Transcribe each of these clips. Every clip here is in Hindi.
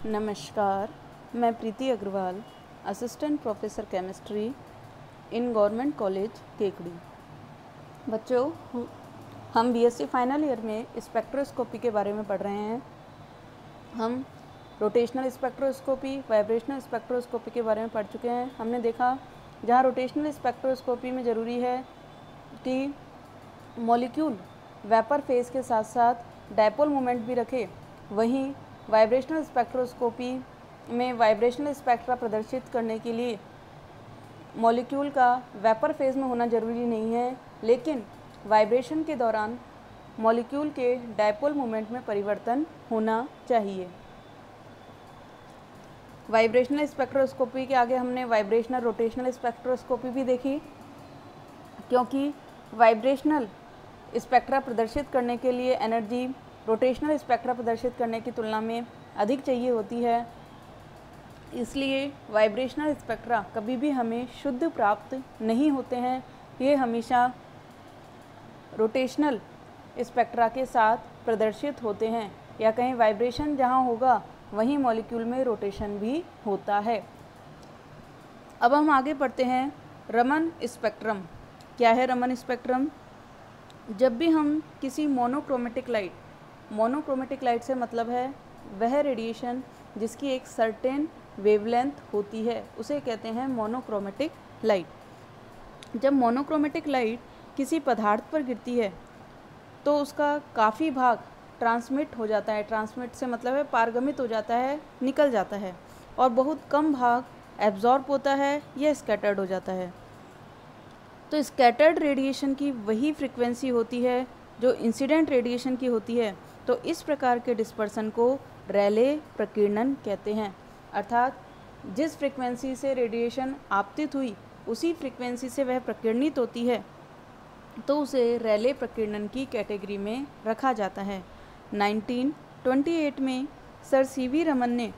नमस्कार, मैं Preeti Agarwal, assistant professor chemistry in government college Kekri. बच्चों, हम बीएससी फाइनल ईयर में स्पेक्ट्रोस्कोपी के बारे में पढ़ रहे हैं। हम रोटेशनल स्पेक्ट्रोस्कोपी, वाइब्रेशनल स्पेक्ट्रोस्कोपी के बारे में पढ़ चुके हैं। हमने देखा जहाँ रोटेशनल स्पेक्ट्रोस्कोपी में ज़रूरी है कि मॉलिक्यूल वेपर फेज के साथ साथ डायपोल मोमेंट भी रखे, वहीं वाइब्रेशनल स्पेक्ट्रोस्कोपी में वाइब्रेशनल स्पेक्ट्रा प्रदर्शित करने के लिए मॉलिक्यूल का वेपर फेज में होना ज़रूरी नहीं है, लेकिन वाइब्रेशन के दौरान मॉलिक्यूल के डायपोल मोमेंट में परिवर्तन होना चाहिए। वाइब्रेशनल स्पेक्ट्रोस्कोपी के आगे हमने वाइब्रेशनल रोटेशनल स्पेक्ट्रोस्कोपी भी देखी, क्योंकि वाइब्रेशनल स्पेक्ट्रा प्रदर्शित करने के लिए एनर्जी रोटेशनल स्पेक्ट्रा प्रदर्शित करने की तुलना में अधिक चाहिए होती है। इसलिए वाइब्रेशनल स्पेक्ट्रा कभी भी हमें शुद्ध प्राप्त नहीं होते हैं, ये हमेशा रोटेशनल स्पेक्ट्रा के साथ प्रदर्शित होते हैं, या कहीं वाइब्रेशन जहाँ होगा वहीं मॉलिक्यूल में रोटेशन भी होता है। अब हम आगे पढ़ते हैं रमन स्पेक्ट्रम। क्या है रमन स्पेक्ट्रम? जब भी हम किसी मोनोक्रोमेटिक लाइट से मतलब है वह रेडिएशन जिसकी एक सर्टेन वेवलेंथ होती है, उसे कहते हैं मोनोक्रोमेटिक लाइट। जब मोनोक्रोमेटिक लाइट किसी पदार्थ पर गिरती है तो उसका काफ़ी भाग ट्रांसमिट हो जाता है। ट्रांसमिट से मतलब है पारगमित हो जाता है, निकल जाता है, और बहुत कम भाग एब्जॉर्ब होता है या स्कैटर्ड हो जाता है। तो स्कैटर्ड रेडिएशन की वही फ्रिक्वेंसी होती है जो इंसिडेंट रेडिएशन की होती है। तो इस प्रकार के डिस्पर्सन को रैले प्रकीर्णन कहते हैं, अर्थात जिस फ्रिक्वेंसी से रेडिएशन आपतित हुई उसी फ्रिक्वेंसी से वह प्रकीर्णित होती है, तो उसे रैले प्रकीर्णन की कैटेगरी में रखा जाता है। 1928 में सर सीवी रमन ने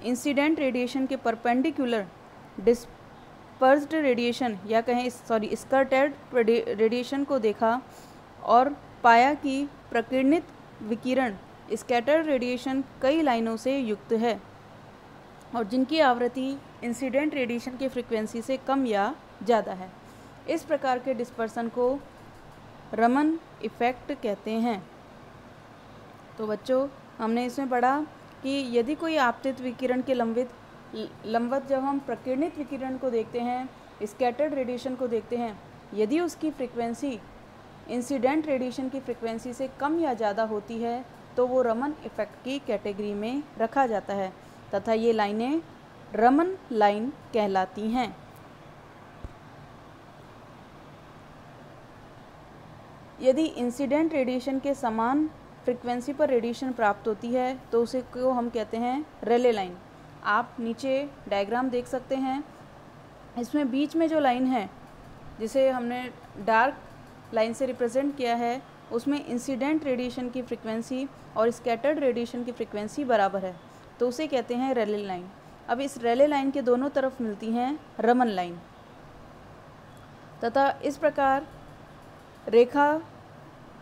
इंसिडेंट रेडिएशन के परपेंडिकुलर डिस्पर्स्ड रेडिएशन या कहें स्कैटर्ड रेडिएशन को देखा और पाया कि प्रकीर्णित विकिरण स्कैटर्ड रेडिएशन कई लाइनों से युक्त है और जिनकी आवृत्ति इंसिडेंट रेडिएशन की फ्रीक्वेंसी से कम या ज़्यादा है। इस प्रकार के डिस्पर्सन को रमन इफ़ेक्ट कहते हैं। तो बच्चों, हमने इसमें पढ़ा कि यदि कोई आपतित विकिरण के लंबवत जब हम प्रकीर्णित विकिरण को देखते हैं, स्कैटर्ड रेडिएशन को देखते हैं, यदि उसकी फ्रीक्वेंसी इंसिडेंट रेडिएशन की फ्रीक्वेंसी से कम या ज़्यादा होती है तो वो रमन इफ़ेक्ट की कैटेगरी में रखा जाता है तथा ये लाइनें रमन लाइन कहलाती हैं। यदि इंसिडेंट रेडिएशन के समान फ्रीक्वेंसी पर रेडिएशन प्राप्त होती है तो उसे को हम कहते हैं रेले लाइन। आप नीचे डायग्राम देख सकते हैं, इसमें बीच में जो लाइन है जिसे हमने डार्क लाइन से रिप्रेजेंट किया है, उसमें इंसिडेंट रेडिएशन की फ्रीक्वेंसी और स्कैटर्ड रेडिएशन की फ्रीक्वेंसी बराबर है, तो उसे कहते हैं रेले लाइन। अब इस रेले लाइन के दोनों तरफ मिलती हैं रमन लाइन, तथा इस प्रकार रेखा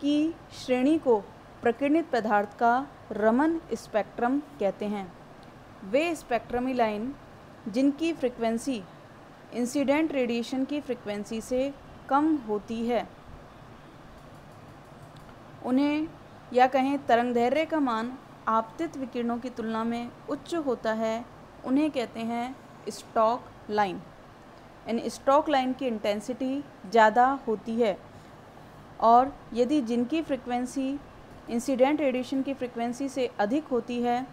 की श्रेणी को प्रकीर्णित पदार्थ का रमन स्पेक्ट्रम कहते हैं। वे स्पेक्ट्रमी लाइन जिनकी फ्रीक्वेंसी इंसिडेंट रेडिएशन की फ्रीक्वेंसी से कम होती है, उन्हें या कहें तरंगदैर्घ्य का मान आपतित विकिरणों की तुलना में उच्च होता है, उन्हें कहते हैं stock line. In stock line की इंटेंसिटी ज़्यादा होती है, और यदि जिनकी फ्रीक्वेंसी इंसिडेंट रेडिएशन की फ्रीक्वेंसी से अधिक होती है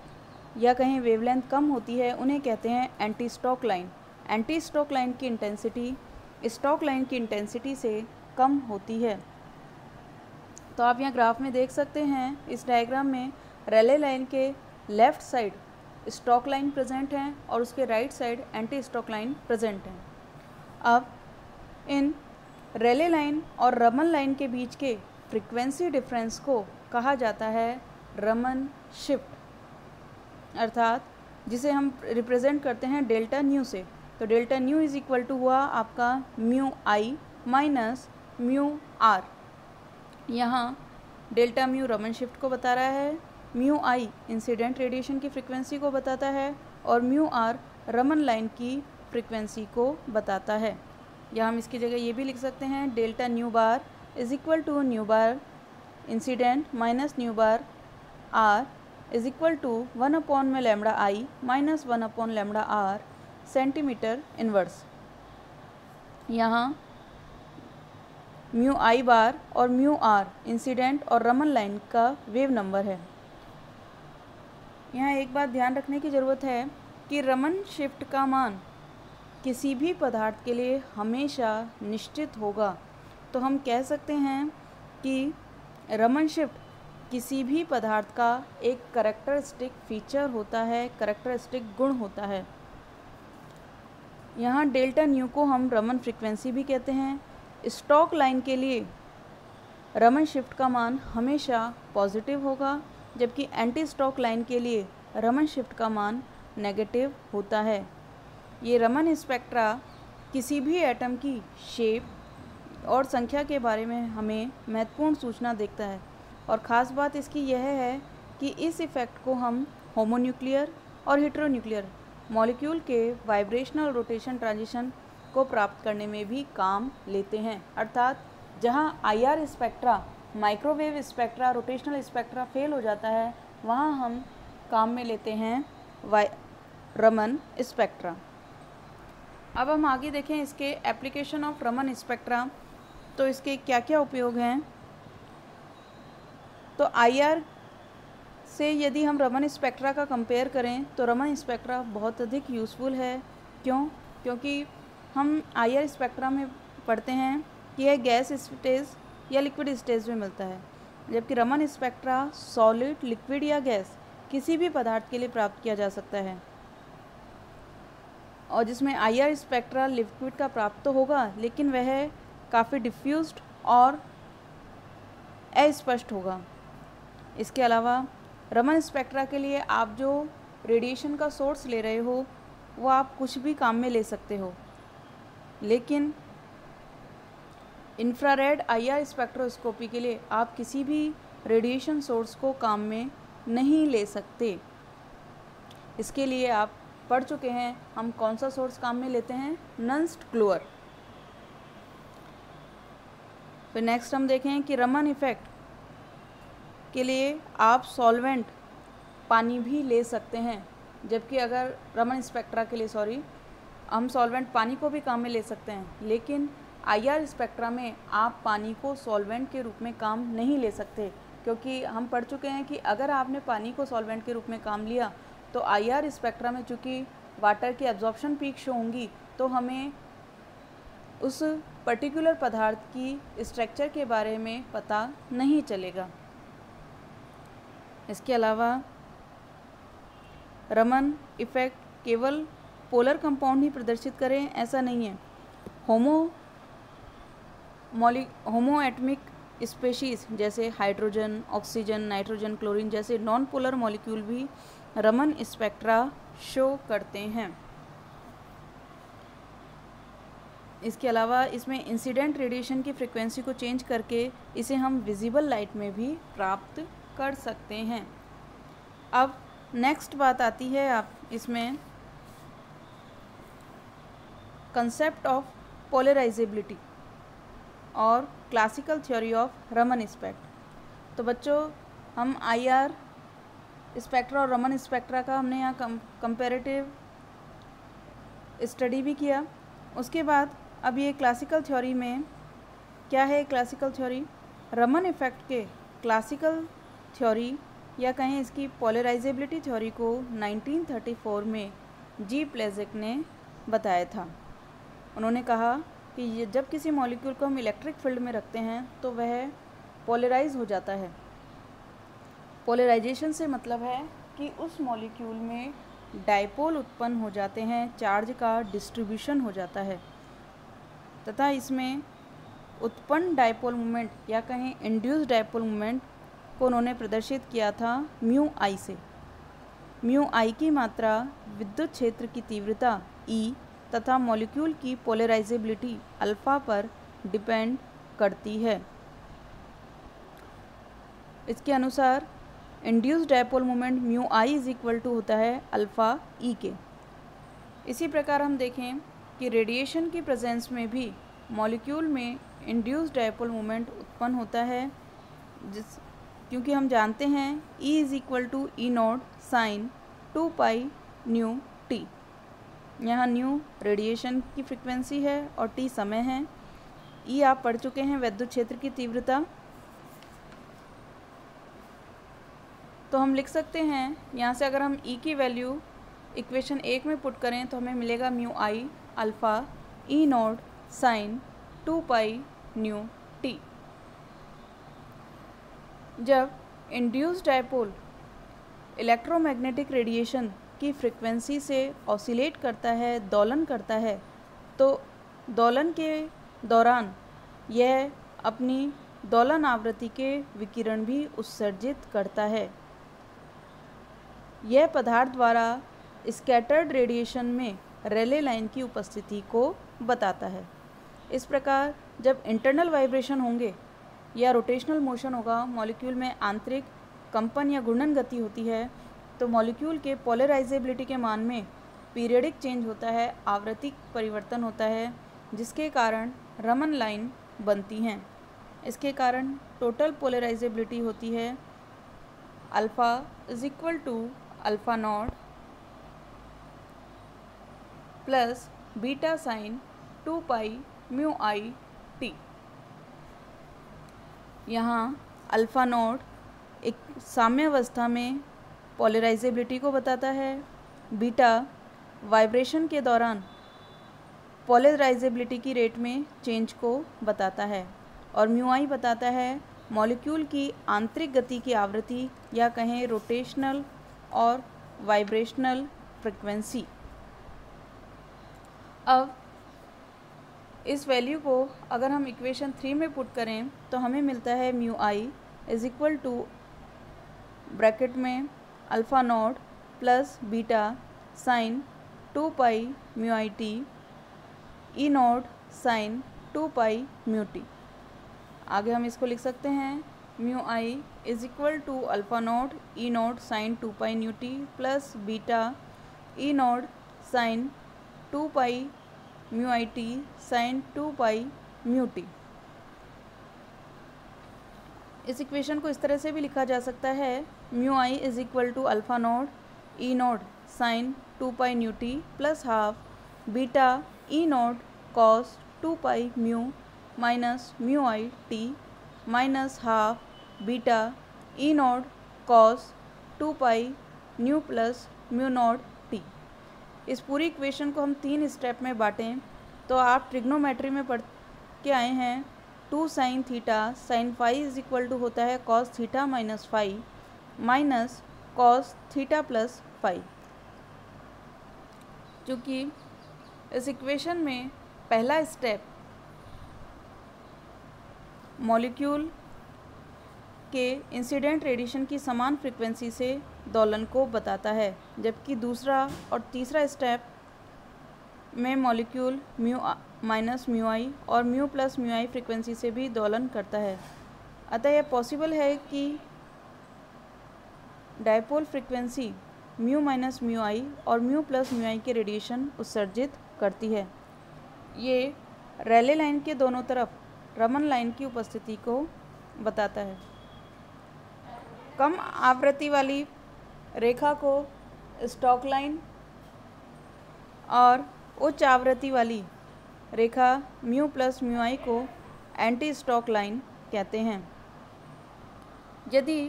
या कहें वेवलेंथ कम होती है, उन्हें कहते हैं anti Stokes line. Anti Stokes line की इंटेंसिटी स्टॉक लाइन की इंटेंसिटी से कम होती है। तो आप यहाँ ग्राफ में देख सकते हैं, इस डायग्राम में रेले लाइन के left side stock line present हैं और उसके right side anti Stokes line present हैं। अब इन रेले लाइन और रमन लाइन के बीच के फ्रीक्वेंसी डिफरेंस को कहा जाता है रमन शिफ्ट, अर्थात जिसे हम रिप्रेजेंट करते हैं डेल्टा न्यू से। तो delta nu is equal to हुआ आपका mu i minus mu r. यहाँ डेल्टा म्यू रमन शिफ्ट को बता रहा है म्यू आई इंसिडेंट रेडिएशन की फ्रिक्वेंसी को बताता है और म्यू आर रमन लाइन की फ्रिक्वेंसी को बताता है। या हम इसकी जगह ये भी लिख सकते हैं delta nu bar is equal to nu bar incident minus nu bar R is equal to 1 में lambda I minus 1 lambda R centimetre inverse. यहाँ म्यू आई बार और म्यू आर इंसिडेंट और रमन लाइन का वेव नंबर है। यहाँ एक बात ध्यान रखने की ज़रूरत है कि रमन शिफ्ट का मान किसी भी पदार्थ के लिए हमेशा निश्चित होगा। तो हम कह सकते हैं कि रमन शिफ्ट किसी भी पदार्थ का एक कैरेक्टरिस्टिक फीचर होता है, कैरेक्टरिस्टिक गुण होता है। यहाँ डेल्टा न्यू को हम रमन फ्रीक्वेंसी भी कहते हैं। स्टॉक लाइन के लिए रमन शिफ्ट का मान हमेशा पॉजिटिव होगा, जबकि एंटी स्टॉक लाइन के लिए रमन शिफ्ट का मान नेगेटिव होता है। ये रमन स्पेक्ट्रा किसी भी एटम की शेप और संख्या के बारे में हमें महत्वपूर्ण सूचना देता है। और ख़ास बात इसकी यह है कि इस इफ़ेक्ट को हम होमोन्यूक्लियर और हेटेरोन्यूक्लियर मॉलिक्यूल के वाइब्रेशनल रोटेशन ट्रांजिशन को प्राप्त करने में भी काम लेते हैं। अर्थात जहां IR spectra, microwave spectra, rotational spectra fail हो जाता है, वहां हम काम में लेते हैं रमन स्पेक्ट्रा। अब हम आगे देखें इसके एप्लीकेशन ऑफ रमन स्पेक्ट्रा। तो इसके क्या क्या उपयोग हैं। तो आईआर से यदि हम रमन स्पेक्ट्रा का कंपेयर करें तो रमन स्पेक्ट्रा बहुत अधिक यूज़फुल है। क्योंकि हम आईआर स्पेक्ट्रा में पढ़ते हैं कि यह गैस स्टेज या लिक्विड स्टेज में मिलता है, जबकि रमन स्पेक्ट्रा सॉलिड, लिक्विड या गैस किसी भी पदार्थ के लिए प्राप्त किया जा सकता है। और जिसमें आईआर स्पेक्ट्रा लिक्विड का प्राप्त तो होगा, लेकिन वह काफ़ी डिफ्यूज्ड और अस्पष्ट होगा। इसके अलावा रमन स्पेक्ट्रा के लिए आप जो रेडिएशन का सोर्स ले रहे हो वो आप कुछ भी काम में ले सकते हो, लेकिन इंफ्रारेड आईआर स्पेक्ट्रोस्कोपी के लिए आप किसी भी रेडिएशन सोर्स को काम में नहीं ले सकते। इसके लिए आप पढ़ चुके हैं हम कौन सा सोर्स काम में लेते हैं, नंस्ट ग्लोअर। फिर नेक्स्ट हम देखें कि रमन इफ़ेक्ट के लिए आप सॉल्वेंट पानी भी ले सकते हैं, जबकि अगर रमन स्पेक्ट्रा के लिए हम सॉल्वेंट पानी को भी काम में ले सकते हैं, लेकिन आईआर स्पेक्ट्रा में आप पानी को सॉल्वेंट के रूप में काम नहीं ले सकते। क्योंकि हम पढ़ चुके हैं कि अगर आपने पानी को सॉल्वेंट के रूप में काम लिया तो आईआर स्पेक्ट्रा में चूँकि वाटर की एब्जॉर्प्शन पीक शो होंगी, तो हमें उस पर्टिकुलर पदार्थ की स्ट्रक्चर के बारे में पता नहीं चलेगा। इसके अलावा रमन इफ़ेक्ट केवल पोलर कंपाउंड ही प्रदर्शित करें ऐसा नहीं है। होमो एटमिक स्पेशीज़ जैसे हाइड्रोजन, ऑक्सीजन, नाइट्रोजन, क्लोरीन जैसे नॉन पोलर मॉलिक्यूल भी रमन स्पेक्ट्रा शो करते हैं। इसके अलावा इसमें इंसिडेंट रेडिएशन की फ्रिक्वेंसी को चेंज करके इसे हम विजिबल लाइट में भी प्राप्त कर सकते हैं। अब नेक्स्ट बात आती है आप इसमें कंसेप्ट ऑफ पोलराइजेबिलिटी और classical theory of Raman spectra. तो बच्चों हम आईआर स्पेक्ट्रा और रमन स्पेक्ट्रा का हमने यहाँ कंपैरेटिव स्टडी भी किया। उसके बाद अब ये क्लासिकल थ्योरी में क्या है। क्लासिकल थ्योरी रमन इफ़ेक्ट के क्लासिकल थ्योरी या कहें इसकी पोलराइजेबिलिटी थ्योरी को 1934 में जी प्लेज़ेक ने बताया था। उन्होंने कहा कि जब किसी मॉलिक्यूल को हम इलेक्ट्रिक फील्ड में रखते हैं तो वह पोलराइज हो जाता है। पोलराइजेशन से मतलब है कि उस मॉलिक्यूल में डायपोल उत्पन्न हो जाते हैं, चार्ज का डिस्ट्रीब्यूशन हो जाता है तथा इसमें उत्पन्न डायपोल मोमेंट या कहें इंड्यूस्ड डायपोल मोमेंट को उन्होंने प्रदर्शित किया था म्यू आई से। म्यू आई की मात्रा विद्युत क्षेत्र की तीव्रता ई तथा मॉलिक्यूल की पोलराइजेबिलिटी अल्फ़ा पर डिपेंड करती है। इसके अनुसार induced dipole moment mu I is equal to होता है अल्फ़ा ई के। इसी प्रकार हम देखें कि रेडिएशन की प्रेजेंस में भी मॉलिक्यूल में इंड्यूस्ड डायपोल मोमेंट उत्पन्न होता है, क्योंकि हम जानते हैं E is equal to E not sine 2 pi nu t. यहाँ न्यू रेडिएशन की फ्रिक्वेंसी है और टी समय है। E आप पढ़ चुके हैं, विद्युत क्षेत्र की तीव्रता। तो हम लिख सकते हैं यहाँ से, अगर हम E की वैल्यू इक्वेशन 1 में पुट करें तो हमें मिलेगा mu i alpha E not sine 2 pi nu t. जब इंड्यूस्ड डायपोल इलेक्ट्रोमैग्नेटिक रेडिएशन की फ्रिक्वेंसी से ऑसिलेट करता है, दोलन करता है, तो दोलन के दौरान यह अपनी दोलन आवृत्ति के विकिरण भी उत्सर्जित करता है। यह पदार्थ द्वारा स्कैटर्ड रेडिएशन में रेले लाइन की उपस्थिति को बताता है। इस प्रकार जब इंटरनल वाइब्रेशन होंगे या रोटेशनल मोशन होगा, मॉलिक्यूल में आंतरिक कंपन या घूर्णन गति होती है, तो मॉलिक्यूल के पोलराइजेबिलिटी के मान में पीरियडिक चेंज होता है, आवृत्तिक परिवर्तन होता है, जिसके कारण रमन लाइन बनती हैं। इसके कारण टोटल पोलराइजेबिलिटी होती है alpha is equal to alpha not plus beta sine 2 pi mu I t. यहाँ अल्फ़ा नॉट एक साम्यावस्था में पोलराइजेबिलिटी को बताता है, बीटा वाइब्रेशन के दौरान पोलराइजेबिलिटी की रेट में चेंज को बताता है, और म्यू आई बताता है मॉलिक्यूल की आंतरिक गति की आवृत्ति या कहें रोटेशनल और वाइब्रेशनल फ्रिक्वेंसी। अब इस वैल्यू को अगर हम इक्वेशन 3 में पुट करें तो हमें मिलता है mu I is equal to bracket में alpha not plus beta sine 2 pi mu I T E not sine 2 pi mu T. आगे हम इसको लिख सकते हैं mu I is equal to alpha not E not sine 2 pi nu T plus beta E not sine 2 pi mu I T sine 2 pi mu T. इस इक्वेशन को इस तरह से भी लिखा जा सकता है mu I is equal to alpha not E not sine 2 pi nu T plus half beta E not cos 2 pi mu minus mu I t minus half beta E not cos 2 pi nu plus mu not t. इस पूरी इक्वेशन को हम 3 स्टेप में बांटें तो आप ट्रिग्नोमेट्री में पढ़ के आए हैं 2 sine theta sine phi is equal to होता है cos theta minus phi minus cos theta plus phi. चूँकि इस इक्वेशन में पहला स्टेप मॉलिक्यूल के इंसिडेंट रेडिएशन की समान फ्रीक्वेंसी से दोलन को बताता है, जबकि दूसरा और तीसरा स्टेप में molecule mu minus mu I और म्यू प्लस म्यू आई फ्रीक्वेंसी से भी दोलन करता है। अतः यह पॉसिबल है कि dipole frequency mu minus mu I और म्यू प्लस म्यू आई के रेडिएशन उत्सर्जित करती है। ये रेले लाइन के दोनों तरफ रमन लाइन की उपस्थिति को बताता है। कम आवृत्ति वाली रेखा को स्टॉक लाइन और उच्च आवृत्ति वाली रेखा म्यू प्लस म्यू आई को एंटी स्टॉक लाइन कहते हैं। यदि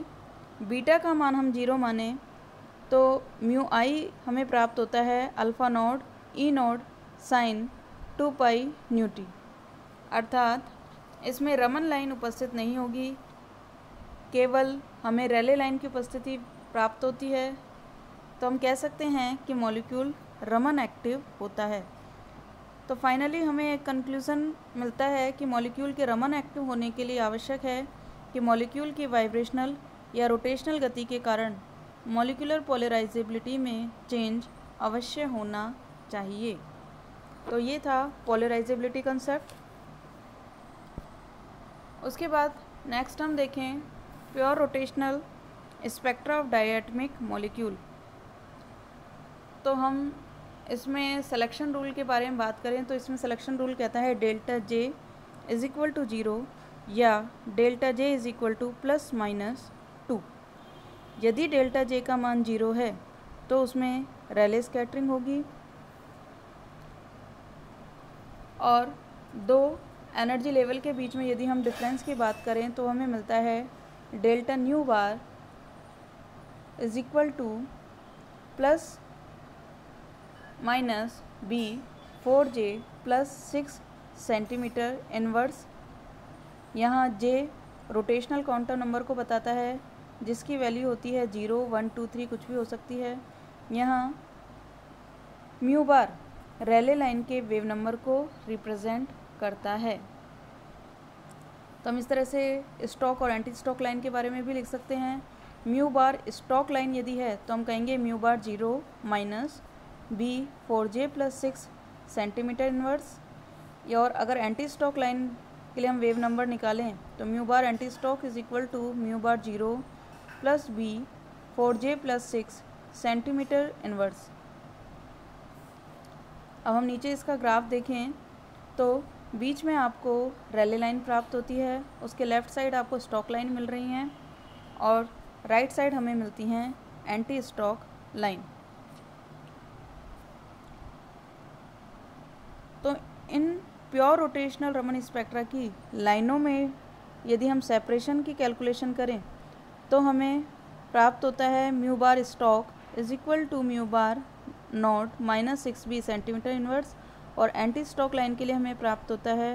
बीटा का मान हम 0 माने तो म्यू आई हमें प्राप्त होता है alpha not E not sine 2 pi nu t, अर्थात इसमें रमन लाइन उपस्थित नहीं होगी, केवल हमें रेले लाइन की उपस्थिति प्राप्त होती है। तो हम कह सकते हैं कि मॉलिक्यूल रमन एक्टिव होता है। तो फाइनली हमें एक कंक्लूज़न मिलता है कि मॉलिक्यूल के रमन एक्टिव होने के लिए आवश्यक है कि मॉलिक्यूल की वाइब्रेशनल या रोटेशनल गति के कारण मॉलिक्यूलर पोलराइजेबिलिटी में चेंज अवश्य होना चाहिए। तो ये था पोलराइजेबिलिटी कंसेप्ट। उसके बाद नेक्स्ट हम देखें pure rotational spectra of diatomic molecule. तो हम इसमें सिलेक्शन रूल के बारे में बात करें तो इसमें सिलेक्शन रूल कहता है delta J is equal to 0 या delta J is equal to ±2। यदि डेल्टा जे का मान 0 है तो उसमें रैले स्कैटरिंग होगी और दो एनर्जी लेवल के बीच में यदि हम डिफरेंस की बात करें तो हमें मिलता है delta nu bar is equal to plus minus B 4J plus 6 centimetre inverse. यहाँ J रोटेशनल क्वांटम नंबर को बताता है जिसकी वैल्यू होती है 0, 1, 2, 3 कुछ भी हो सकती है। यहाँ म्यू बार रैले लाइन के वेव नंबर को रिप्रेजेंट करता है। तो हम इस तरह से स्टॉक और एंटी स्टॉक लाइन के बारे में भी लिख सकते हैं। म्यू बार स्टॉक लाइन यदि है तो हम कहेंगे mu bar 0 minus B 4J plus 6 centimetre inverse. और अगर एंटी स्टॉक लाइन के लिए हम वेव नंबर निकालें तो mu bar anti Stokes is equal to mu bar 0 plus B 4J plus 6 centimetre inverse. अब हम नीचे इसका ग्राफ देखें तो बीच में आपको रैले लाइन प्राप्त होती है, उसके लेफ़्ट साइड आपको स्टॉक लाइन मिल रही हैं और राइट साइड हमें मिलती हैं एंटी स्टॉक लाइन। तो इन प्योर रोटेशनल रमन स्पेक्ट्रा की लाइनों में यदि हम सेपरेशन की कैलकुलेशन करें तो हमें प्राप्त होता है mu bar Stokes is equal to mu bar not minus 6B centimetre inverse और एंटी स्टॉक लाइन के लिए हमें प्राप्त होता है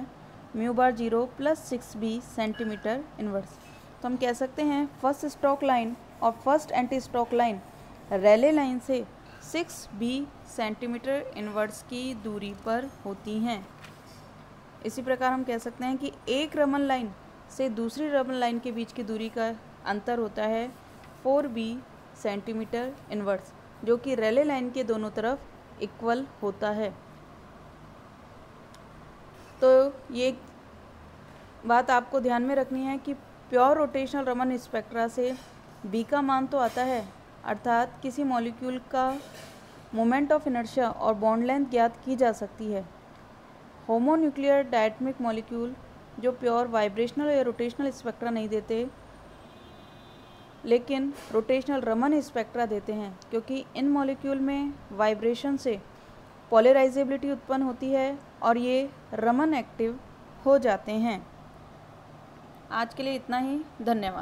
mu bar 0 plus 6B centimetre inverse. तो हम कह सकते हैं फर्स्ट स्टॉक लाइन और first anti Stokes line Rayleigh line से 6B सेंटीमीटर इनवर्स की दूरी पर होती हैं। इसी प्रकार हम कह सकते हैं कि एक रमन लाइन से दूसरी रमन लाइन के बीच की दूरी का अंतर होता है 4B सेंटीमीटर इनवर्स, जो कि रैले लाइन के दोनों तरफ इक्वल होता है। तो ये बात आपको ध्यान में रखनी है कि प्योर रोटेशनल रमन स्पेक्ट्रा से B का मान तो आता है, अर्थात किसी मॉलिक्यूल का मोमेंट ऑफ इनर्शिया और बॉन्ड लेंथ ज्ञात की जा सकती है। होमोन्यूक्लियर डायटमिक मॉलिक्यूल जो प्योर वाइब्रेशनल या रोटेशनल स्पेक्ट्रा नहीं देते लेकिन रोटेशनल रमन स्पेक्ट्रा देते हैं, क्योंकि इन मॉलिक्यूल में वाइब्रेशन से पोलराइजेबिलिटी उत्पन्न होती है और ये रमन एक्टिव हो जाते हैं। आज के लिए इतना ही, धन्यवाद।